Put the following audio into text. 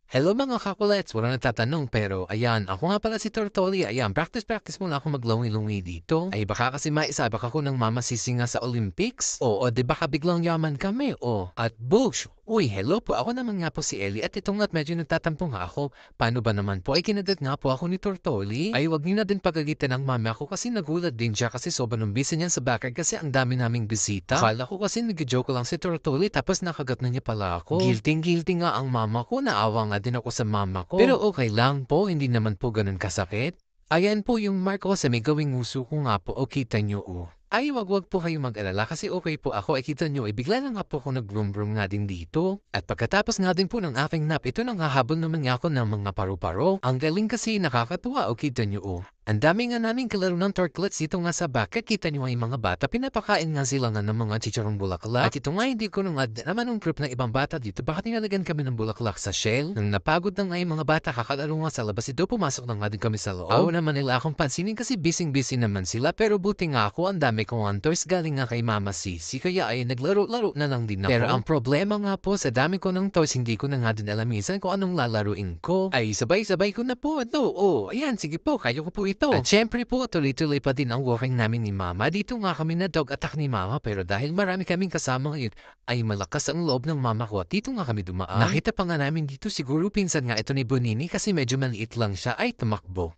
Hello mga kakulets, walang nagtatanong pero ayan, ako nga pala si Tortoli. Ayan, practice muna ako maglungi-lungi dito. Ay baka kasi maisabak ako ng mamasisi nga sa Olympics. O di baka biglang yaman kami. O, at Bush, uy, hello po. Ako naman nga po si Ellie at ito nga't medyo nagtatampo nga ako. Paano ba naman po? Ay kinagat nga po ako ni Tortoli. Ay wag niyo na din pagagitan ng mami ako kasi nagulat din siya kasi sobrang busy niyan sa backer kasi ang dami naming bisita. Akala ko kasi nag-joke lang si Tortoli tapos nakagat na niya pala ako. Guilty nga ang mama ko. Naawa nga din ako sa mama ko. Pero okay lang po, hindi naman po ganun kasakit. Ayan po yung mark ko sa may gawing nguso ko nga po, o kita nyo o. Ay, wag po kayong mag-alala kasi okay po ako. Ay kita nyo, bigla na nga po ako nag-room nga din dito. At pagkatapos nga din po ng aking nap, ito nang hahabol naman nga ako ng mga paru-paro. Ang galing kasi nakakatuwa, o kita nyo o. Ang dami nga naming kalaro ng torklets dito nga sa back. Kita nyo ay mga bata, pinapakain nga sila nga ng mga chicharong bulaklak. At ito nga hindi ko nung naman ng group ng ibang bata dito. Bakit nilalagan kami ng bulaklak sa shell? Nang napagod na nga yung mga bata kakalaro nga sa labas ito, pumasok na nga din kami sa loob. Ayaw naman nila akong pansinin kasi busy naman sila. Pero buti nga ako, ang dami kong toys galing nga kay Mama Sisi. Kaya ay naglaro-laro na lang din ako. Pero ang problema nga po, sa dami ko ng toys, hindi ko na nga din alam minsan kung anong lalaruin ko. Ay sabay-sabay ko na po ito. Ayan, sige po, kaya ko po ito. At syempre po, tuloy-tuloy pa din ang walking namin ni Mama. Dito nga kami na dog attack ni Mama pero dahil marami kaming kasama ngayon, ay malakas ang loob ng mama ko at dito nga kami dumaan. Nakita pa nga namin dito siguro pinsan nga ito ni Bonini kasi medyo maliit lang siya ay tumakbo.